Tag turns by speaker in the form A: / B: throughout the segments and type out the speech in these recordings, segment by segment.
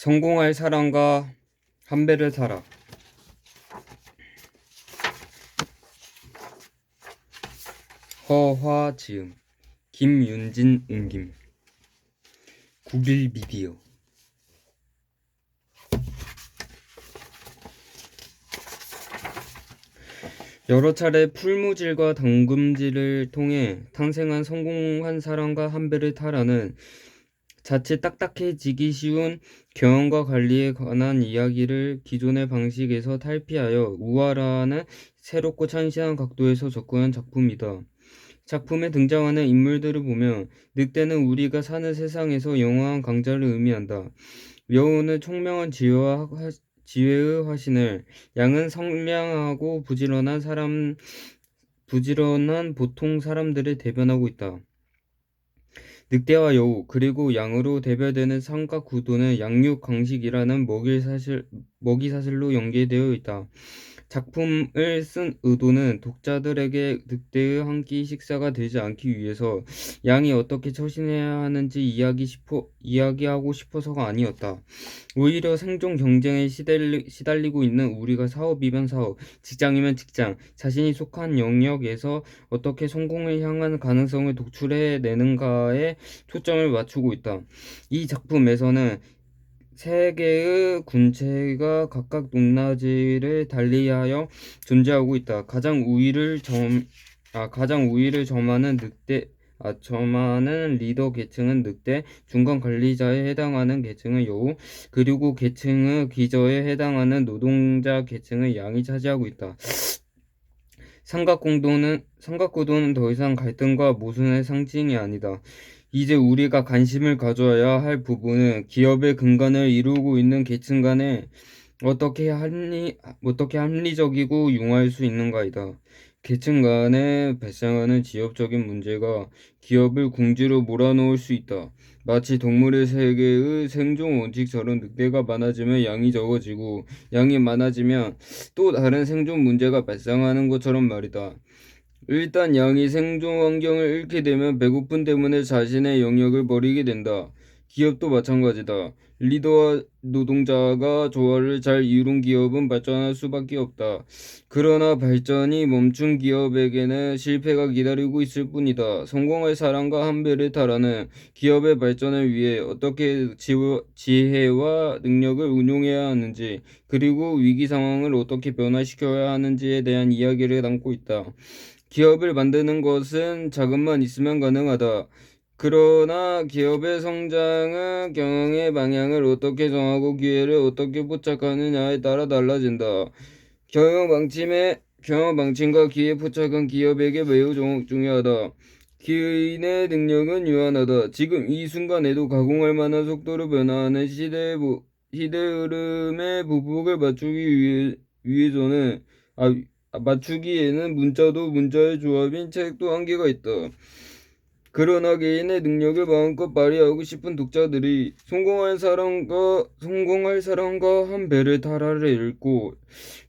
A: 성공할 사람과 한 배를 타라. 허화지음 김윤진 옮김 국일미디어. 여러 차례 풀무질과 담금질을 통해 탄생한 성공한 사람과 한 배를 타라는 자칫 딱딱해지기 쉬운 경영과 관리에 관한 이야기를 기존의 방식에서 탈피하여 우화라는 새롭고 참신한 각도에서 접근한 작품이다. 작품에 등장하는 인물들을 보면 늑대는 우리가 사는 세상에서 영원한 강자를 의미한다. 여우는 총명한 지혜의 화신을, 양은 성량하고 부지런한 보통 사람들을 대변하고 있다. 늑대와 여우, 그리고 양으로 대별되는 삼각구도는 양육강식이라는 먹이사슬로 연계되어 있다. 작품을 쓴 의도는 독자들에게 늑대의 한 끼 식사가 되지 않기 위해서 양이 어떻게 처신해야 하는지 이야기하고 싶어서가 아니었다. 오히려 생존 경쟁에 시달리고 있는 우리가 사업이면 사업, 직장이면 직장, 자신이 속한 영역에서 어떻게 성공을 향한 가능성을 독출해내는가에 초점을 맞추고 있다. 이 작품에서는 세 개의 군체가 각각 높낮이를 달리하여 존재하고 있다. 가장 우위를 점하는 리더 계층은 늑대, 중간 관리자에 해당하는 계층은 여우, 그리고 계층의 기저에 해당하는 노동자 계층의 양이 차지하고 있다. 삼각구도는 더 이상 갈등과 모순의 상징이 아니다. 이제 우리가 관심을 가져야 할 부분은 기업의 근간을 이루고 있는 계층 간에 어떻게 합리적이고 융화할 수 있는가이다. 계층 간에 발생하는 지역적인 문제가 기업을 궁지로 몰아넣을 수 있다. 마치 동물의 세계의 생존 원칙처럼 늑대가 많아지면 양이 적어지고 양이 많아지면 또 다른 생존 문제가 발생하는 것처럼 말이다. 일단 양이 생존 환경을 잃게 되면 배고픔 때문에 자신의 영역을 버리게 된다. 기업도 마찬가지다. 리더와 노동자가 조화를 잘 이룬 기업은 발전할 수밖에 없다. 그러나 발전이 멈춘 기업에게는 실패가 기다리고 있을 뿐이다. 성공할 사람과 한 배를 타라는 기업의 발전을 위해 어떻게 지혜와 능력을 운용해야 하는지, 그리고 위기 상황을 어떻게 변화시켜야 하는지에 대한 이야기를 담고 있다. 기업을 만드는 것은 자금만 있으면 가능하다. 그러나 기업의 성장은 경영의 방향을 어떻게 정하고 기회를 어떻게 포착하느냐에 따라 달라진다. 경영 방침과 기회 포착은 기업에게 매우 중요하다. 기인의 능력은 유한하다. 지금 이 순간에도 가공할 만한 속도로 변화하는 시대 흐름의 보폭을 위해서는 맞추기에는 문자의 조합인 책도 한계가 있다. 그러나 개인의 능력을 마음껏 발휘하고 싶은 독자들이 성공할 사람과 한 배를 타라를 읽고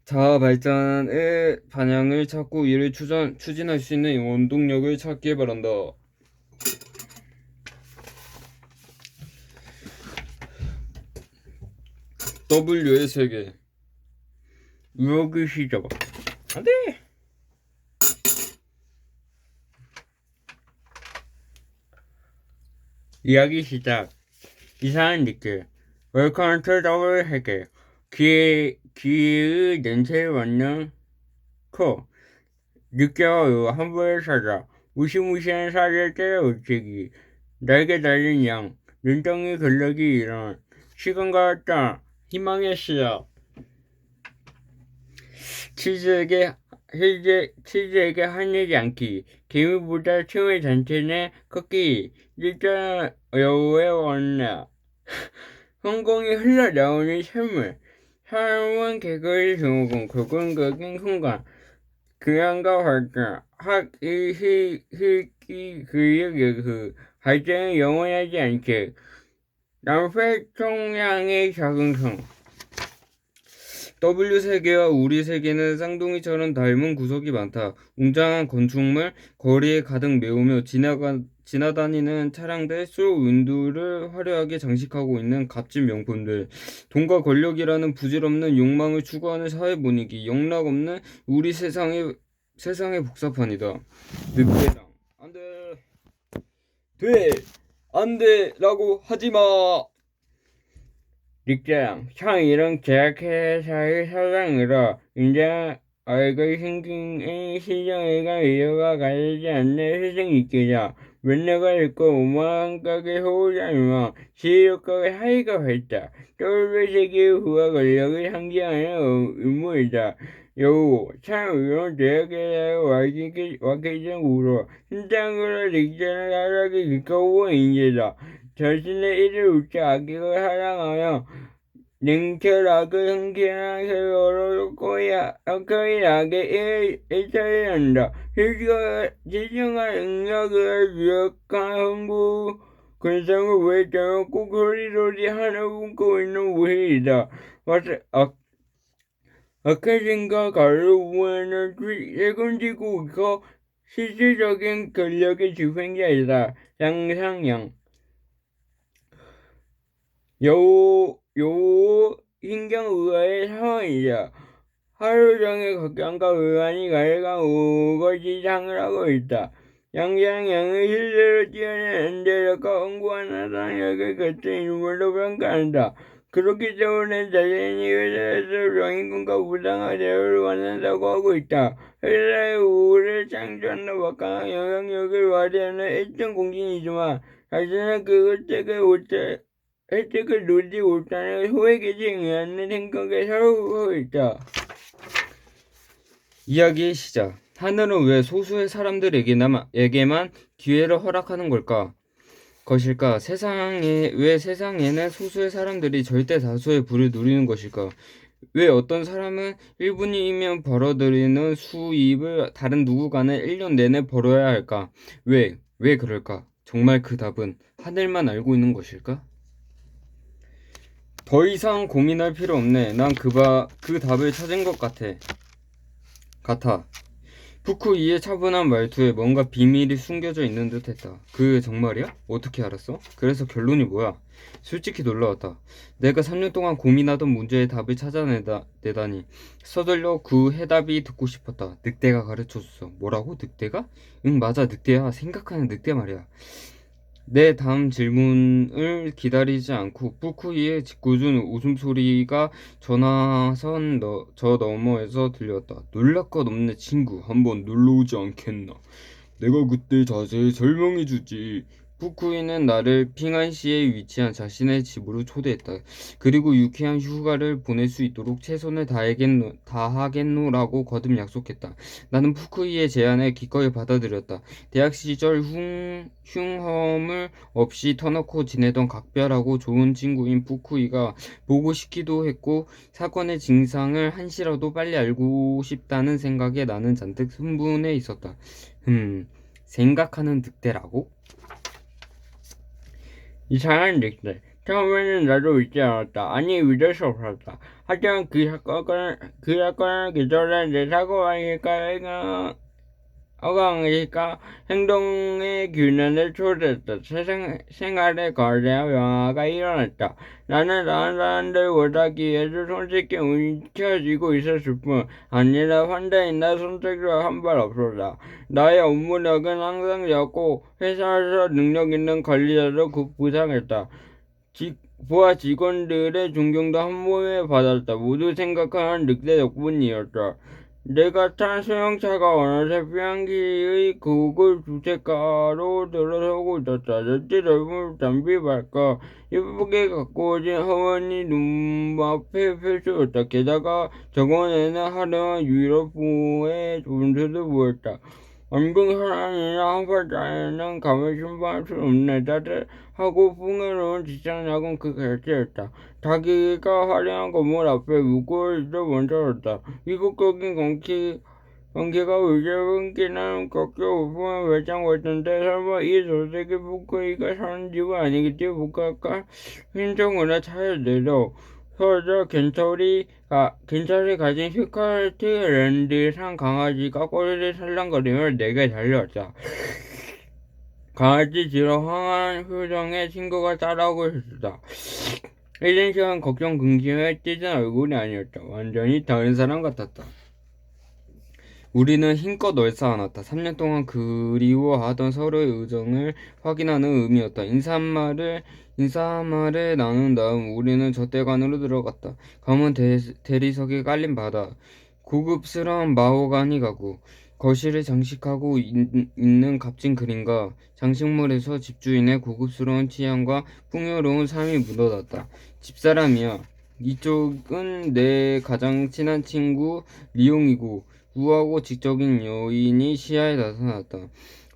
A: 자아 발전의 방향을 찾고 이를 추진할 수 있는 원동력을 찾길 바란다. W의 세계. 의욕의 시작. 안 돼! 이야기 시작. 이상한 느낌. 웰컴 투 더블 세계. 귀의 냄새를 맡는 코. 느껴요. 한 번에 찾아. 무시무시한 사자들의 울치기. 날개 달린 양. 눈덩이 근력이 일어나. 시간가 왔다. 희망의 시작. 치즈에게 화내지 않기. 개미보다 춤을 잔치는 걷기. 일단 여우의 원나. 성공이 흘러나오는 선물. 사람은 개구리 증후군, 굵은극인 순간. 교양과 발전. 희귀 근육의 발전은 영원하지 않지. 남패 총량의 적응성. W 세계와 우리 세계는 쌍둥이처럼 닮은 구석이 많다. 웅장한 건축물, 거리에 가득 메우며 지나다니는 차량들, 쇼윈도를 화려하게 장식하고 있는 값진 명품들, 돈과 권력이라는 부질없는 욕망을 추구하는 사회 분위기, 영락없는 우리 세상의 복사판이다. 늑대랑 안 돼, 돼, 안 돼라고 하지 마. 닉장, 창이랑 제약회사의 사장으로 인자 얼굴 생긴 시장회가 위로가 가지 않는 회생이께자 맨내가 있고 오만 가게 호우자이며 시력가게 하이가 했다. 똘베세계의 후와 권력을 상징하는 인물이다. 여우, 참 이런 제약회사의 와케이션 우로 신장으로 닉장을 하락이 가까운 인재다. 자신의 일을 웃지 아기를 사랑하며 냉철하고 형쾌한 세월호 거인하게 일처리한다. 지정한 능력을 유력한 홍보 근성을 외쳐서 꼭 소리소리 하나 웃고 있는 우리이다. 아카신과 가르우에는 세군지구 있고 실질적인 권력의 집행자이다. 양상양 여우 신경의아의 상황이다. 하루 종일 걱정과 의안이 가득한 우거지상을 하고 있다. 양상양은 실제로 뛰어난 연대력과 홍보한 사상력을 갖춘 인물로 평가한다. 그렇기 때문에 자신이 회사에서 병인군과 부당한 대우를 받는다고 하고 있다. 회사의 우를 창조하는 막강한 영향력을 발휘하는 일등 공신이지만 자신은 그 혜택을 누리지 못하는 소액에게 의하는 생각에 사로잡고 있다. 이야기의 시작. 하늘은 왜 소수의 사람들에게만 기회를 허락하는 것일까? 왜 세상에는 소수의 사람들이 절대 다수의 부를 누리는 것일까? 왜 어떤 사람은 1분이면 벌어들이는 수입을 다른 누군가는 1년 내내 벌어야 할까? 왜 그럴까? 정말 그 답은 하늘만 알고 있는 것일까? 더 이상 고민할 필요 없네. 난 그 답을 찾은 것 같아. 푸쿠이의 차분한 말투에 뭔가 비밀이 숨겨져 있는 듯 했다. 그게 정말이야? 어떻게 알았어? 그래서 결론이 뭐야? 솔직히 놀라웠다. 내가 3년 동안 고민하던 문제의 답을 찾아내다니. 서둘러 그 해답이 듣고 싶었다. 늑대가 가르쳐줬어. 뭐라고? 늑대가? 응, 맞아, 늑대야. 생각하는 늑대 말이야. 내 다음 질문을 기다리지 않고 푸쿠이의 짓궂은 웃음소리가 전화선 저 너머에서 들렸다. 놀랄 것 없네 친구. 한번 놀러오지 않겠나? 내가 그때 자세히 설명해주지. 푸쿠이는 나를 핑안시에 위치한 자신의 집으로 초대했다. 그리고 유쾌한 휴가를 보낼 수 있도록 최선을 다하겠노라고 거듭 약속했다. 나는 푸쿠이의 제안을 기꺼이 받아들였다. 대학 시절 흉허물 없이 터놓고 지내던 각별하고 좋은 친구인 푸쿠이가 보고 싶기도 했고 사건의 진상을 한시라도 빨리 알고 싶다는 생각에 나는 잔뜩 흥분해 있었다. 생각하는 늑대라고? 이상한 늑대. 처음에는 나도 믿지 않았다. 아니 믿을 수 없었다. 하지만 그 사건을 기절해 내 사고방일까 행동의 균형을 초래했다. 생활에 거대한 변화가 일어났다. 나는 다른 사람들보다 기회도 손쉽게 움켜쥐고 있었을 뿐 아니라 환대이나 선택도 한 발 없었다. 나의 업무력은 항상이었고 회사에서 능력 있는 관리자도 부상했다. 부하 직원들의 존경도 한 몸에 받았다. 모두 생각하는 늑대 덕분이었다. 내가 탄 소형차가 어느새 피안기의 고급 주택가로 들어서고 있었다. 넷째 넓은 담비 밝고 예쁘게 가꾸어진 허원이 눈앞에 펼쳐졌다. 게다가 저번에는 화려한 유럽풍의 분수도 보였다. 완전 사랑이나 한팔자에는 감을 신방할 수 없네. 따뜻하고 풍요로운 직장야근 그 결제였다. 자기가 화려한 건물 앞에 무거울지도 멈춰섰다. 이국적인 공기가 의자분기는 꺾여 오픈한 외장 같은데 설마 이 도색이 푸쿠이가 사는 집은 아니겠지? 북한과 흰정원에 차에 내려 서저 겐털이 가진 스카트 랜드산 강아지가 꼬리를 살랑거리며 내게 달려왔다. 강아지 뒤로 황한 표정의 친구가 따라오고 있었다. 이젠 시간 걱정 근심에 찢은 얼굴이 아니었다. 완전히 다른 사람 같았다. 우리는 힘껏 얼싸안았다. 3년 동안 그리워하던 서로의 의정을 확인하는 의미였다. 인사말을 나눈 다음 우리는 젖대관으로 들어갔다. 검은 대리석에 깔린 바다, 고급스러운 마호가니 가구, 거실을 장식하고 있는 값진 그림과 장식물에서 집주인의 고급스러운 취향과 풍요로운 삶이 묻어났다. 집사람이야. 이쪽은 내 가장 친한 친구 리용이고 우아하고 지적인 여인이 시야에 나타났다.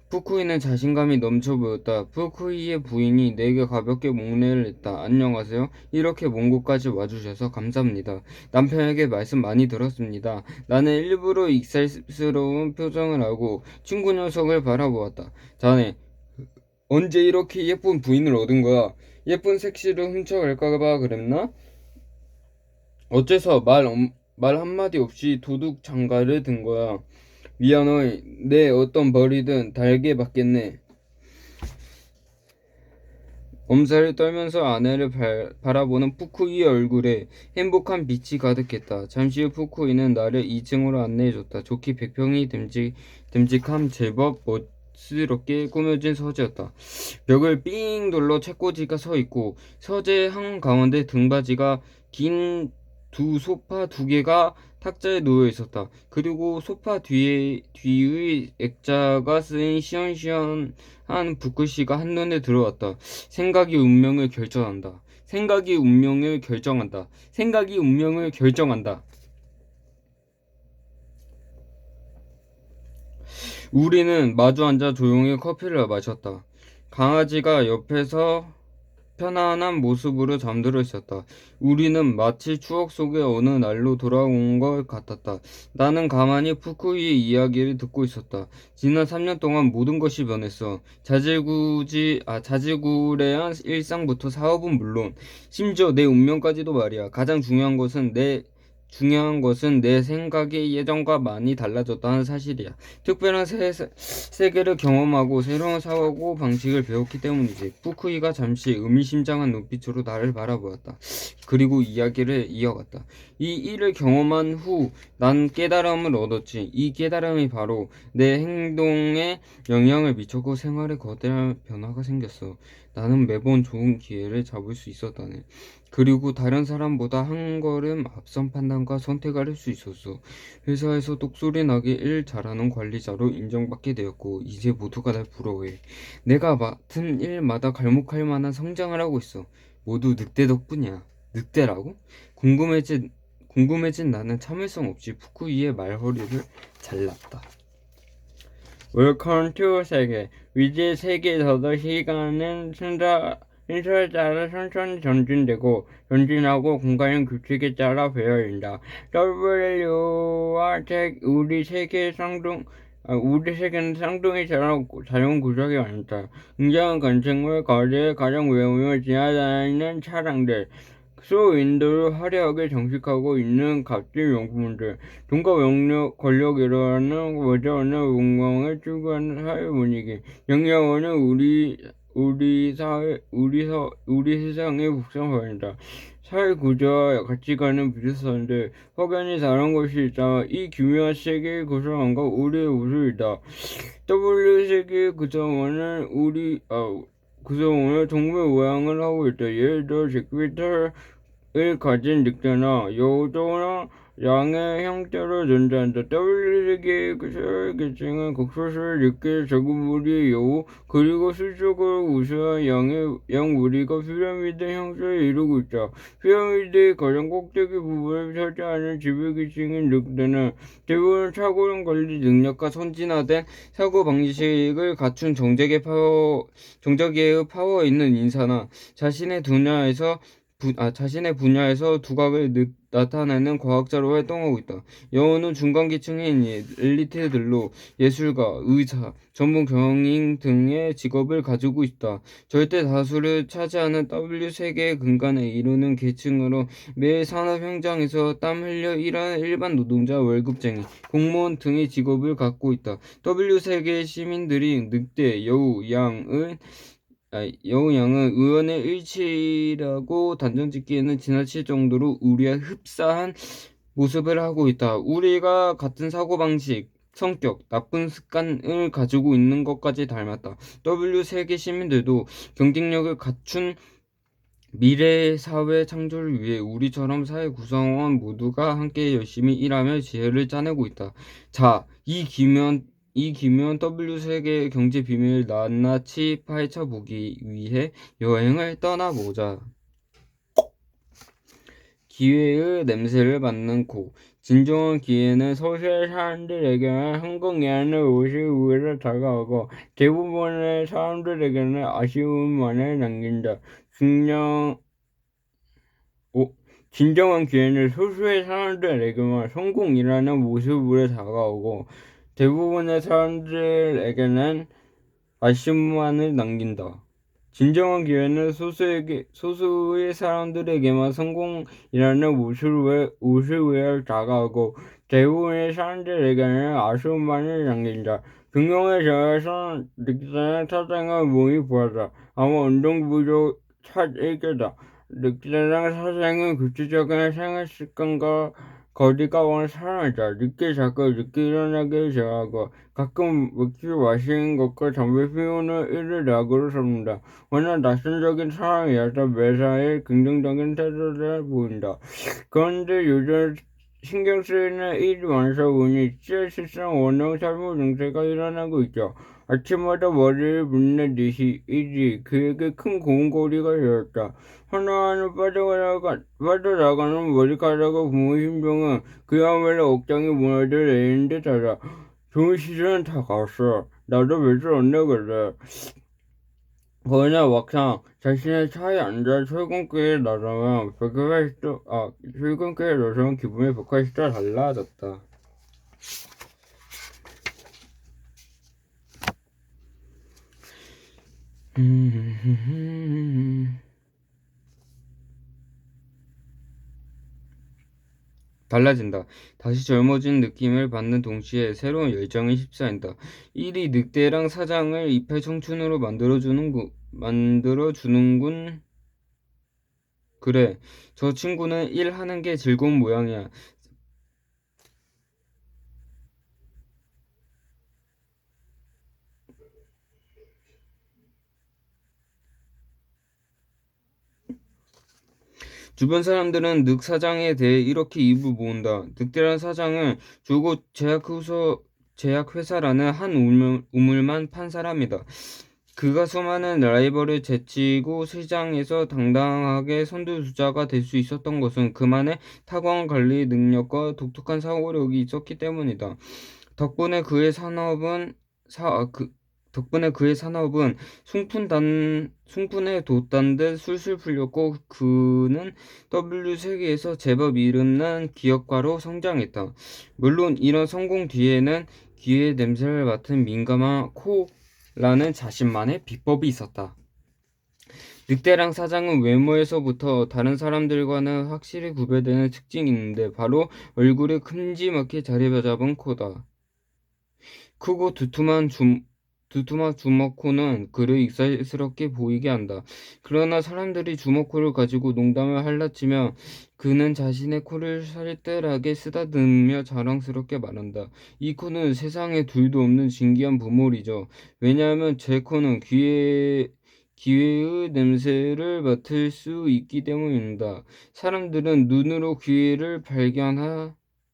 A: 푸쿠이는 자신감이 넘쳐 보였다. 푸쿠이의 부인이 내게 가볍게 목례를 했다. 안녕하세요. 이렇게 먼 곳까지 와주셔서 감사합니다. 남편에게 말씀 많이 들었습니다. 나는 일부러 익살스러운 표정을 하고 친구 녀석을 바라보았다. 자네, 언제 이렇게 예쁜 부인을 얻은 거야? 예쁜 색시를 훔쳐갈까봐 그랬나? 어째서 말 한마디 없이 도둑 장가를 든 거야? 미안해. 내 어떤 벌이든 달게 받겠네. 엄살을 떨면서 아내를 바라보는 푸쿠이의 얼굴에 행복한 빛이 가득했다. 잠시 후 푸쿠이는 나를 2층으로 안내해줬다. 좋기 100평이 듬직함 제법 멋스럽게 꾸며진 서재였다. 벽을 삥 둘러 책꽂이가 서 있고 서재 한가운데 등받이가 긴 두 소파 2개가 탁자에 놓여 있었다. 그리고 소파 뒤의 액자가 쓰인 시원시원한 붓글씨가 한눈에 들어왔다. 생각이 운명을 결정한다. 생각이 운명을 결정한다. 생각이 운명을 결정한다. 우리는 마주 앉아 조용히 커피를 마셨다. 강아지가 옆에서 편안한 모습으로 잠들어 있었다. 우리는 마치 추억 속의 어느 날로 돌아온 것 같았다. 나는 가만히 푸쿠이의 이야기를 듣고 있었다. 지난 3년 동안 모든 것이 변했어. 자질구레한 일상부터 사업은 물론, 심지어 내 운명까지도 말이야. 가장 중요한 것은 내 생각이 예전과 많이 달라졌다는 사실이야. 특별한 세계를 경험하고 새로운 사고 방식을 배웠기 때문이지. 푸쿠이가 잠시 의미심장한 눈빛으로 나를 바라보았다. 그리고 이야기를 이어갔다. 이 일을 경험한 후 난 깨달음을 얻었지. 이 깨달음이 바로 내 행동에 영향을 미쳤고 생활에 거대한 변화가 생겼어. 나는 매번 좋은 기회를 잡을 수 있었다네. 그리고 다른 사람보다 한 걸음 앞선 판단과 선택을 할 수 있었어. 회사에서 똑소리 나게 일 잘하는 관리자로 인정받게 되었고 이제 모두가 날 부러워해. 내가 맡은 일마다 갈목할 만한 성장을 하고 있어. 모두 늑대 덕분이야. 늑대라고? 궁금해진 나는 참을성 없이 푸쿠이의 말허리를 잘랐다. 웰컴 투 세계. 위즈의 세계에서도 시간은 순서에 따라 천천히 전진하고 공간은 규칙에 따라 배열된다. WU와 우리 세계는 쌍둥이처럼 자연 구조가 많다. 굉장한 건축물, 거리에 가장 외우며 지나다니는 차량들, 윈도를 화려하게 장식하고 있는 값진 용품들, 돈과 권력이라는 여전한 영광을 추구하는 사회 분위기, 영향은 우리 세상의 복잡합니다. 사회 구조와 가치관은 비슷한데 확연히 다른 것이 있다. 이 기묘한 세계의 구성원과 우리의 우주이다. W 세계의 구성원은 동물 모양을 하고 있다. 예를 들어 제퀴터를 가진 늑대나 여우도나 양의 형태로 존재한다. W세계의 계층은 곡소스를 느낄 저그무리의 여우, 그리고 수적으로 우수한 양 무리가 피라미드 형태를 이루고 있다. 피라미드의 가장 꼭대기 부분을 차지하는 지배계층인 늑대는 대부분 탁월한 관리 능력과 선진화된 사고 방식을 갖춘 정적의 파워 있는 인사나 자신의 분야에서 자신의 분야에서 두각을 나타내는 과학자로 활동하고 있다. 여우는 중간계층인 엘리트들로 예술가, 의사, 전문 경영 등의 직업을 가지고 있다. 절대 다수를 차지하는 W 세계의 근간에 이르는 계층으로 매일 산업 현장에서 땀 흘려 일하는 일반 노동자, 월급쟁이, 공무원 등의 직업을 갖고 있다. W 세계의 시민들이 늑대, 여우, 여우양은 의원의 일치라고 단정짓기에는 지나칠 정도로 우리와 흡사한 모습을 하고 있다. 우리가 같은 사고방식, 성격, 나쁜 습관을 가지고 있는 것까지 닮았다. W 세계 시민들도 경쟁력을 갖춘 미래의 사회 창조를 위해 우리처럼 사회 구성원 모두가 함께 열심히 일하며 지혜를 짜내고 있다. 자, 이 기묘한 W 세계의 경제 비밀을 낱낱이 파헤쳐 보기 위해 여행을 떠나보자. 기회의 냄새를 맡는 코. 진정한 기회는 소수의 사람들에게는 성공이라는 옷이 오히려 다가오고 대부분의 사람들에게는 아쉬움만을 남긴다. 진정한 기회는 소수의 사람들에게만 성공이라는 모습으로 다가오고 대부분의 사람들에게는 아쉬움만을 남긴다. 진정한 기회는 소수의 사람들에게만 성공이라는 모습으로 다가오고 대부분의 사람들에게는 아쉬움만을 남긴다. 경영에 대해서 늑대나 사장의 몸이 보았다. 아마 운동부족 찾을 거다. 늑대랑 사장은 구체적인 생활 습관과 거리가 먼 사람이다. 늦게 자고 늦게 일어나기 좋아하고 가끔 맥주 마시는 것과 담배 피우는 일을 낙으로 삼는다. 워낙 낙천적인 사람이어서 매사에 긍정적인 태도를 보인다. 그런데 요즘 신경 쓰이는 일이 많다 보니 스트레스성 원형 삶의 증세가 일어나고 있죠. 아침마다 머리를 붓는 일이 그에게 큰 고문거리가 되었다. 하나하나 빠져나가는 머리카락과 부은 심정은 그야말로 억장이 무너져 내리는 듯하다. 좋은 시즌은 다 갔어. 나도 며칠 안 나거든. 그러나 막상 자신의 차에 앉아 출근길에 나서면 기분이 180도 달라졌다. 달라진다. 다시 젊어진 느낌을 받는 동시에 새로운 열정이 휩싸인다. 일이 늑대랑 사장을 이팔 청춘으로 만들어주는군. 그래, 저 친구는 일하는 게 즐거운 모양이야. 주변 사람들은 늑 사장에 대해 이렇게 입을 모은다. 늑대란 사장은 조고 제약회사라는 한 우물만 판 사람이다. 그가 수많은 라이벌을 제치고 시장에서 당당하게 선두주자가 될 수 있었던 것은 그만의 탁월한 관리 능력과 독특한 사고력이 있었기 때문이다. 덕분에 그의 산업은 사, 그, 덕분에 그의 산업은 숨fun에 돛단 듯 술술 풀렸고 그는 W 세계에서 제법 이름난 기업가로 성장했다. 물론 이런 성공 뒤에는 기회의 냄새를 맡은 민감한 코라는 자신만의 비법이 있었다. 늑대랑 사장은 외모에서부터 다른 사람들과는 확실히 구별되는 특징이 있는데 바로 얼굴에 큼지막히 자리 잡은 코다. 크고 두툼한 주먹코는 그를 익살스럽게 보이게 한다. 그러나 사람들이 주먹코를 가지고 농담을 할라치며 그는 자신의 코를 살뜰하게 쓰다듬으며 자랑스럽게 말한다. 이 코는 세상에 둘도 없는 신기한 보물이죠. 왜냐하면 제 코는 기회의 냄새를 맡을 수 있기 때문입니다. 사람들은 눈으로 기회를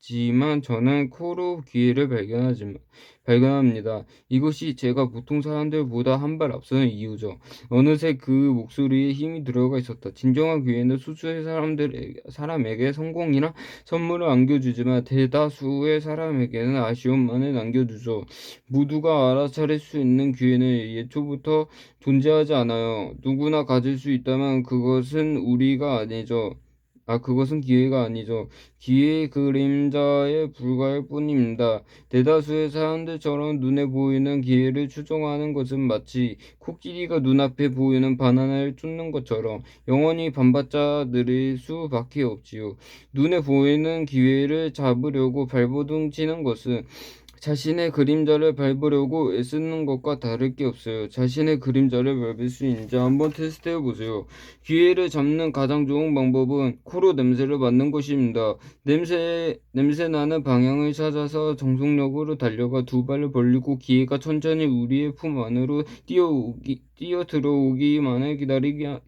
A: 있지만 저는 코로 기회를 발견합니다. 이것이 제가 보통 사람들보다 한 발 앞서는 이유죠. 어느새 그 목소리에 힘이 들어가 있었다. 진정한 기회는 수수의 사람에게 성공이나 선물을 안겨주지만 대다수의 사람에게는 아쉬움만을 남겨주죠. 모두가 알아차릴 수 있는 기회는 예초부터 존재하지 않아요. 누구나 가질 수 있다면 그것은 기회가 아니죠. 기회의 그림자에 불과할 뿐입니다. 대다수의 사람들처럼 눈에 보이는 기회를 추종하는 것은 마치 코끼리가 눈앞에 보이는 바나나를 쫓는 것처럼 영원히 반박자 느릴 수밖에 없지요. 눈에 보이는 기회를 잡으려고 발버둥 치는 것은 자신의 그림자를 밟으려고 애쓰는 것과 다를 게 없어요. 자신의 그림자를 밟을 수 있는지 한번 테스트해 보세요. 기회를 잡는 가장 좋은 방법은 코로 냄새를 맡는 것입니다. 냄새 나는 방향을 찾아서 정속력으로 달려가 두 발을 벌리고 기회가 천천히 우리의 품 안으로 뛰어 들어오기만을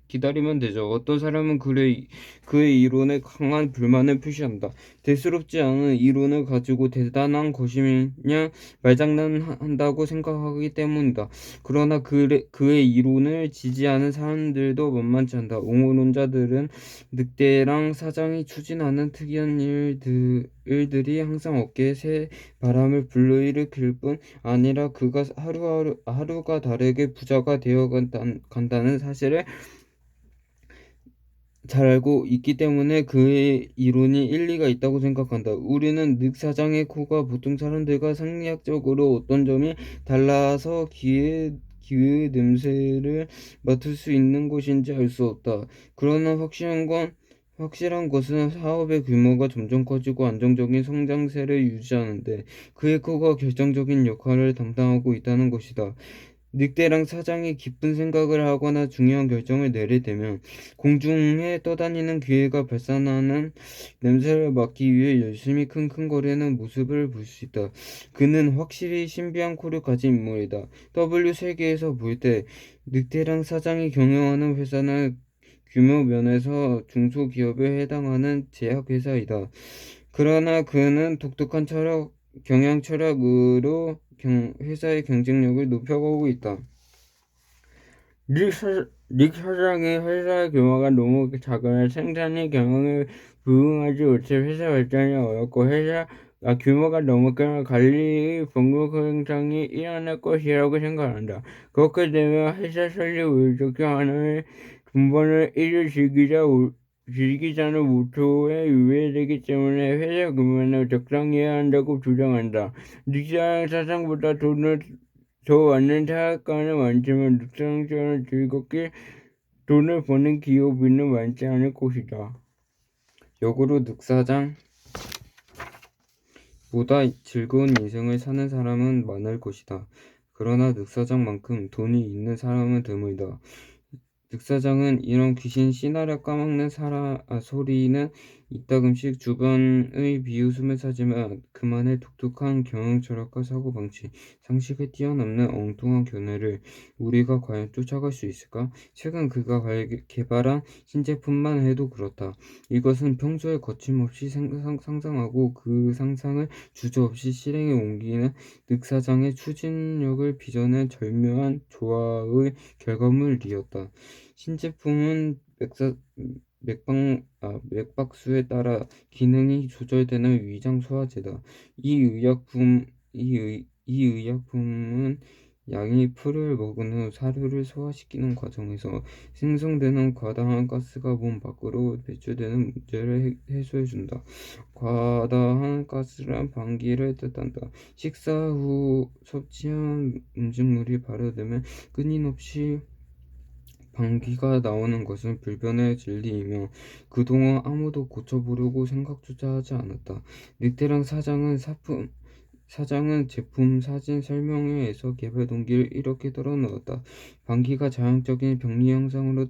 A: 기다리면 되죠. 어떤 사람은 그의 이론에 강한 불만을 표시한다. 대수롭지 않은 이론을 가지고 대단한 것이냐 말장난한다고 생각하기 때문이다. 그러나 그의 이론을 지지하는 사람들도 만만치 않다. 옹호론자들은 늑대랑 사장이 추진하는 특이한 일들이 항상 어깨에 새 바람을 불러일으킬 뿐 아니라 그가 하루가 다르게 부자가 되어 간다는 사실을 잘 알고 있기 때문에 그의 이론이 일리가 있다고 생각한다. 우리는 늑 사장의 코가 보통 사람들과 생리학적으로 어떤 점이 달라서 기회의 냄새를 맡을 수 있는 것인지 알 수 없다. 그러나 확실한 것은 사업의 규모가 점점 커지고 안정적인 성장세를 유지하는데 그의 코가 결정적인 역할을 담당하고 있다는 것이다. 늑대랑 사장이 깊은 생각을 하거나 중요한 결정을 내릴 때면 공중에 떠다니는 기회가 발산하는 냄새를 맡기 위해 열심히 킁킁거리는 모습을 볼 수 있다. 그는 확실히 신비한 코를 가진 인물이다. W 세계에서 볼 때 늑대랑 사장이 경영하는 회사는 규모 면에서 중소기업에 해당하는 제약회사이다. 그러나 그는 독특한 경영 철학으로 회사의 경쟁력을 높여가고 있다. 릭 사장이 회사의 규모가 너무 작으면 생산이 경영에 부응하지 못해 회사 발전이 어렵고 규모가 너무 크면 관리 번복 현상이 일어날 것이라고 생각한다. 그렇게 되면 회사 설립을 좋게 하는 근본을 즐기자는 모토에 유예되기 때문에 회사 규모는 적당해야 한다고 주장한다. 닉사장 사장보다 돈을 더 많은 사업가는 많지만 늑사장처럼 즐겁게 돈을 버는 기업인은 많지 않을 것이다. 역으로 늑사장보다 즐거운 인생을 사는 사람은 많을 것이다. 그러나 늑사장만큼 돈이 있는 사람은 드물다. 늑사장은 이런 귀신 씨나라 까먹는 소리는 이따금씩 주변의 비웃음을 사지만 그만의 독특한 경영 철학과 사고방식, 상식을 뛰어넘는 엉뚱한 견해를 우리가 과연 쫓아갈 수 있을까? 최근 그가 개발한 신제품만 해도 그렇다. 이것은 평소에 거침없이 상상하고 그 상상을 주저없이 실행에 옮기는 늑사장의 추진력을 빚어낸 절묘한 조화의 결과물이었다. 신제품은 맥박수에 따라 기능이 조절되는 위장 소화제다. 이 의약품은 양이 풀을 먹은 후 사료를 소화시키는 과정에서 생성되는 과다한 가스가 몸 밖으로 배출되는 문제를 해소해준다. 과다한 가스란 방귀를 뜻한다. 식사 후 섭취한 음식물이 발효되면 끊임없이 방귀가 나오는 것은 불변의 진리이며 그동안 아무도 고쳐보려고 생각조차 하지 않았다. 늑대랑 사장은 제품 사진 설명회에서 개발 동기를 이렇게 털어놓았다. 방귀가 자연적인 병리 현상으로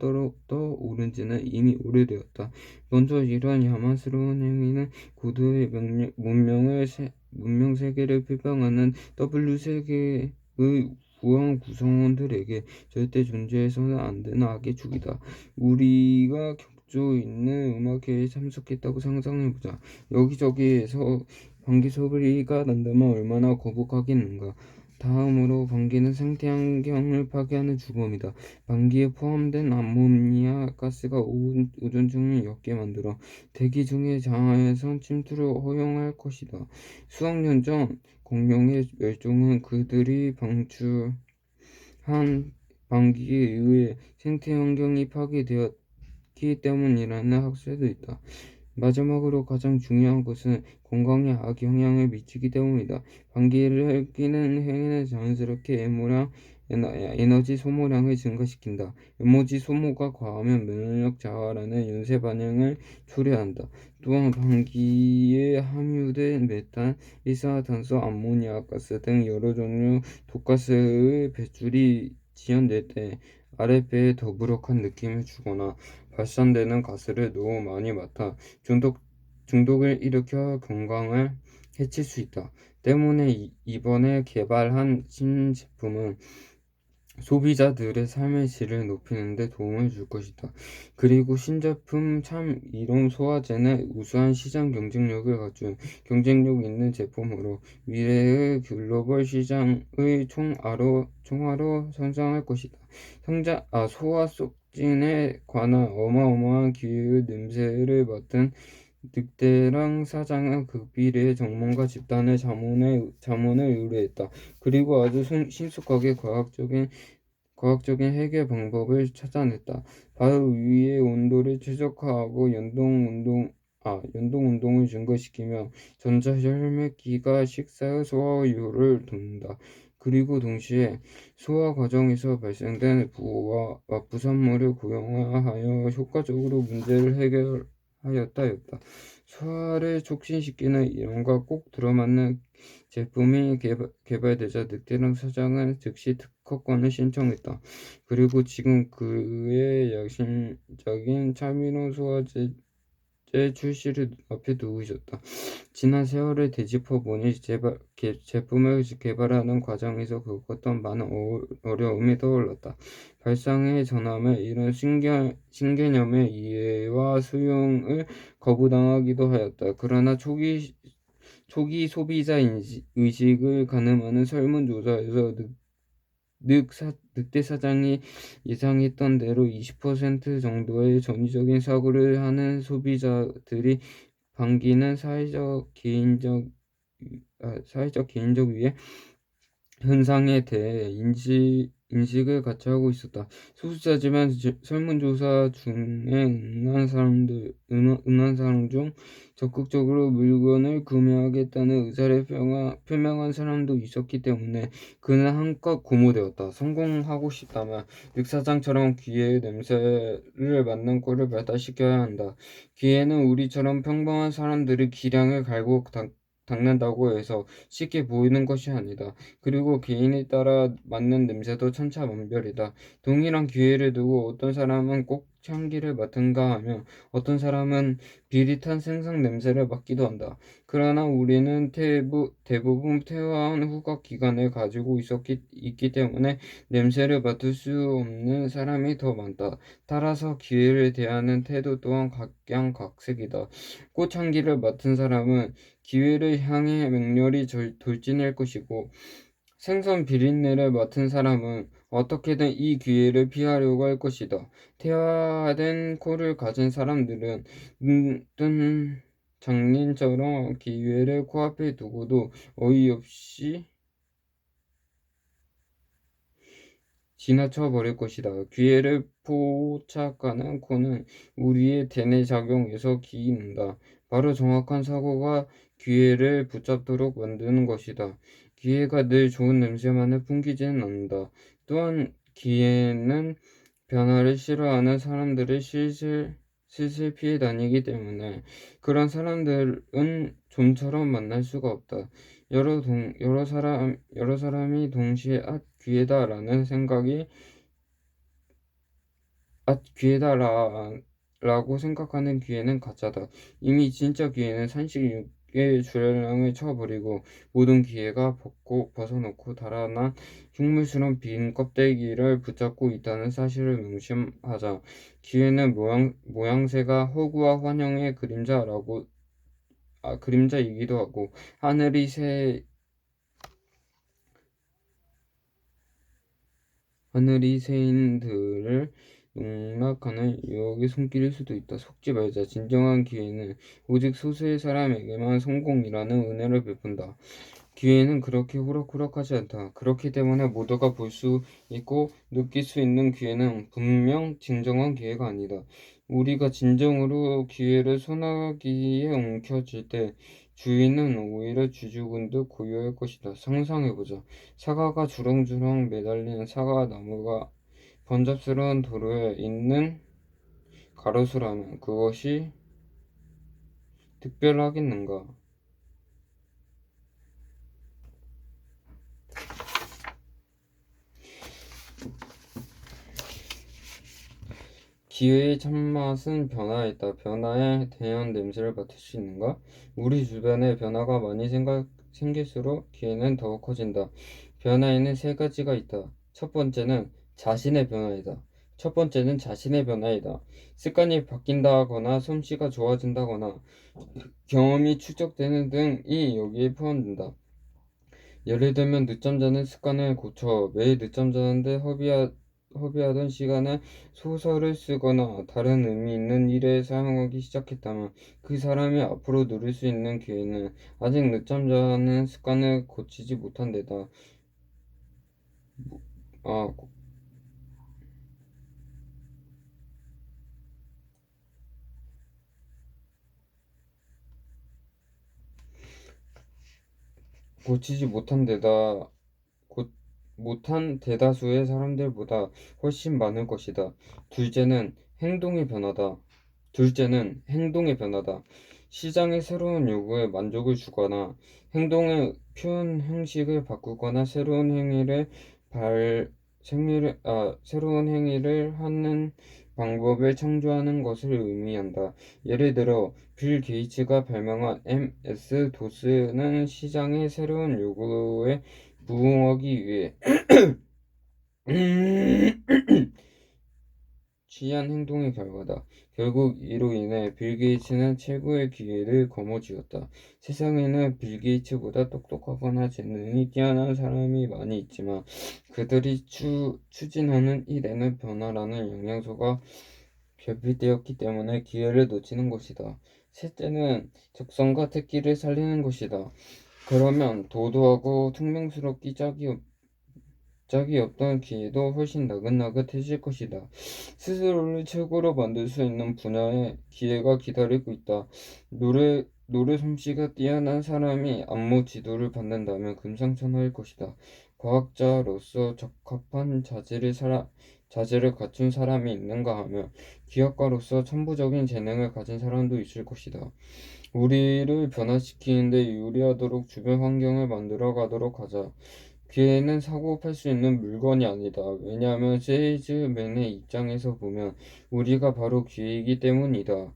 A: 떠오른 지는 이미 오래되었다. 먼저 이러한 야만스러운 행위는 고도의 문명 세계를 표방하는 W 세계의 부한 구성원들에게 절대 존재해서는 안 되는 악의 축이다. 우리가 업조 있는 음악회에 참석했다고 상상해보자. 여기저기에서 방귀 소리가 난다면 얼마나 거북하겠는가. 다음으로 방귀는 생태 환경을 파괴하는 주범이다. 방귀에 포함된 암모니아 가스가 오존 중을 옅게 만들어 대기 중의 자외선 침투를 허용할 것이다. 수억 년 전 공룡의 멸종은 그들이 방출한 방귀에 의해 생태 환경이 파괴되었기 때문이라는 학설도 있다. 마지막으로 가장 중요한 것은 건강에 악영향을 미치기 때문이다. 방귀를 뀌는 행위는 자연스럽게 에너지 소모량을 증가시킨다. 에너지 소모가 과하면 면역 저하라는 연쇄 반응을 초래한다. 또한 방귀에 함유된 메탄, 일산화탄소, 암모니아 가스 등 여러 종류 독가스의 배출이 지연될 때 아랫배에 더부룩한 느낌을 주거나 발산되는 가스를 너무 많이 맡아 중독을 일으켜 건강을 해칠 수 있다. 때문에 이번에 개발한 신제품은 소비자들의 삶의 질을 높이는 데 도움을 줄 것이다. 그리고 신제품 참 이론 소화제는 우수한 시장 경쟁력을 갖춘 경쟁력 있는 제품으로 미래의 글로벌 시장의 총화로 성장할 것이다. 소화 촉진에 관한 어마어마한 기회의 냄새를 맡은 늑대랑 사장은 극비리의 전문가 집단의 자문을 의뢰했다. 그리고 아주 신속하게 과학적인 해결 방법을 찾아냈다. 바로 위의 온도를 최적화하고 연동 운동을 증가시키며 전자혈맥기가 식사의 소화율을 돕는다. 그리고 동시에 소화 과정에서 발생된 부와 부산물을 고용하여 효과적으로 문제를 해결하였다. 소화를 촉진시키는 이론과 꼭 들어맞는 제품이 개발되자 늑대랑 사장은 즉시 특허권을 신청했다. 그리고 지금 그의 야심작인 차미노 소화제 출시를 눈앞에 두고 있었다. 지난 세월을 되짚어보니 제품을 개발하는 과정에서 겪었던 많은 어려움이 떠올랐다. 발상의 전함에 이런 신개념의 이해와 수용을 거부당하기도 하였다. 그러나 초기 소비자 의식을 가늠하는 설문조사에서 늑대 사장이 예상했던 대로 20% 정도의 전위적인 사고를 하는 소비자들이 방귀는 사회적 개인적 위해 현상에 대해 인식을 같이 하고 있었다. 소수자지만 설문조사 중에 응한 사람 중 적극적으로 물건을 구매하겠다는 의사를 표명한 사람도 있었기 때문에 그는 한껏 고무되었다. 성공하고 싶다면 늑사장처럼 귀의 냄새를 맡는 꼴을 발달시켜야 한다. 귀에는 우리처럼 평범한 사람들이 기량을 갈고 닦는다고 해서 쉽게 보이는 것이 아니다. 그리고 개인에 따라 맡는 냄새도 천차만별이다. 동일한 기회를 두고 어떤 사람은 꼭 향기를 맡은가 하며 어떤 사람은 비릿한 생선 냄새를 맡기도 한다. 그러나 우리는 대부분 퇴화한 후각 기관을 가지고 있기 때문에 냄새를 맡을 수 없는 사람이 더 많다. 따라서 기회를 대하는 태도 또한 각양각색이다. 꽃향기를 맡은 사람은 기회를 향해 맹렬히 돌진할 것이고 생선 비린내를 맡은 사람은 어떻게든 이 기회를 피하려고 할 것이다. 태화된 코를 가진 사람들은 눈뜬 장님처럼 기회를 코앞에 두고도 어이없이 지나쳐 버릴 것이다. 기회를 포착하는 코는 우리의 대뇌 작용에서 기인다. 바로 정확한 사고가 기회를 붙잡도록 만드는 것이다. 기회가 늘 좋은 냄새만을 풍기지는 않는다. 또한 기회는 변화를 싫어하는 사람들을 슬슬 피해 다니기 때문에 그런 사람들은 좀처럼 만날 수가 없다. 여러 사람이 동시에 귀하다라는 생각이 귀하다라고 생각하는 기회는 가짜다. 이미 진짜 기회는 주량을 쳐버리고 모든 기회가 벗어놓고 달아난 흉물스러운 빈 껍데기를 붙잡고 있다는 사실을 명심하자. 기회는 모양새가 허구와 환영의 그림자이기도 하고 하늘이 새인들을 농락하는 유혹의 손길일 수도 있다. 속지 말자. 진정한 기회는 오직 소수의 사람에게만 성공이라는 은혜를 베푼다. 기회는 그렇게 호락호락하지 않다. 그렇기 때문에 모두가 볼 수 있고 느낄 수 있는 기회는 분명 진정한 기회가 아니다. 우리가 진정으로 기회를 손아귀에 움켜쥘 때 주인은 오히려 쥐죽은 듯 고요할 것이다. 상상해보자. 사과가 주렁주렁 매달린 사과나무가 번잡스러운 도로에 있는 가로수라면 그것이 특별하겠는가? 기회의 참맛은 변화에 있다. 변화에 대한 냄새를 맡을 수 있는가? 우리 주변에 변화가 많이 생길수록 기회는 더욱 커진다. 변화에는 세 가지가 있다. 첫 번째는 자신의 변화이다. 습관이 바뀐다거나 솜씨가 좋아진다거나 경험이 축적되는 등이 여기에 포함된다. 예를 들면 늦잠 자는 습관을 고쳐 매일 늦잠 자는데 허비하던 시간에 소설을 쓰거나 다른 의미 있는 일에 사용하기 시작했다면 그 사람이 앞으로 누릴 수 있는 기회는 아직 늦잠 자는 습관을 고치지 못한 데다 아, 고치지 곧 못한 대다수의 사람들보다 훨씬 많을 것이다. 둘째는 행동의 변화다. 둘째는 행동의 변화다. 시장의 새로운 요구에 만족을 주거나 행동의 표현 형식을 바꾸거나 새로운 행위를 하는 방법을 창조하는 것을 의미한다. 예를 들어 빌 게이츠가 발명한 MS-DOS는 시장의 새로운 요구에 부응하기 위해 취한 행동의 결과다. 결국 이로 인해 빌 게이츠는 최고의 기회를 거머쥐었다. 세상에는 빌 게이츠보다 똑똑하거나 재능이 뛰어난 사람이 많이 있지만 그들이 추진하는 일에는 변화라는 영양소가 결핍되었기 때문에 기회를 놓치는 것이다. 셋째는 적성과 특기를 살리는 것이다. 그러면 도도하고 퉁명스럽기 짝이 없던 기회도 훨씬 나긋나긋해질 것이다. 스스로를 최고로 만들 수 있는 분야에 기회가 기다리고 있다. 노래 솜씨가 뛰어난 사람이 안무 지도를 받는다면 금상첨화일 것이다. 과학자로서 적합한 자질을 갖춘 사람이 있는가 하면 기업가로서 천부적인 재능을 가진 사람도 있을 것이다. 우리를 변화시키는데 유리하도록 주변 환경을 만들어 가도록 하자. 기회는 사고 팔 수 있는 물건이 아니다. 왜냐하면 세일즈맨의 입장에서 보면 우리가 바로 기회이기 때문이다.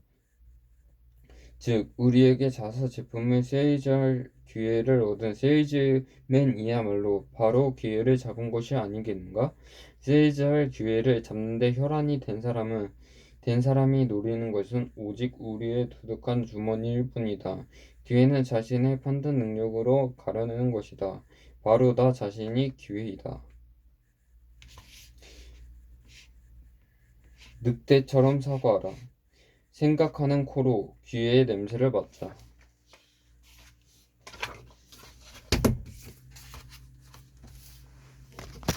A: 즉, 우리에게 자사 제품을 세일즈할 기회를 얻은 세일즈맨이야말로 바로 기회를 잡은 것이 아니겠는가? 세일즈할 기회를 잡는데 혈안이 된 사람이 노리는 것은 오직 우리의 두둑한 주머니일 뿐이다. 기회는 자신의 판단 능력으로 가려내는 것이다. 바로 나 자신이 기회이다. 늑대처럼 사과하라. 생각하는 코로 기회의 냄새를 맡자.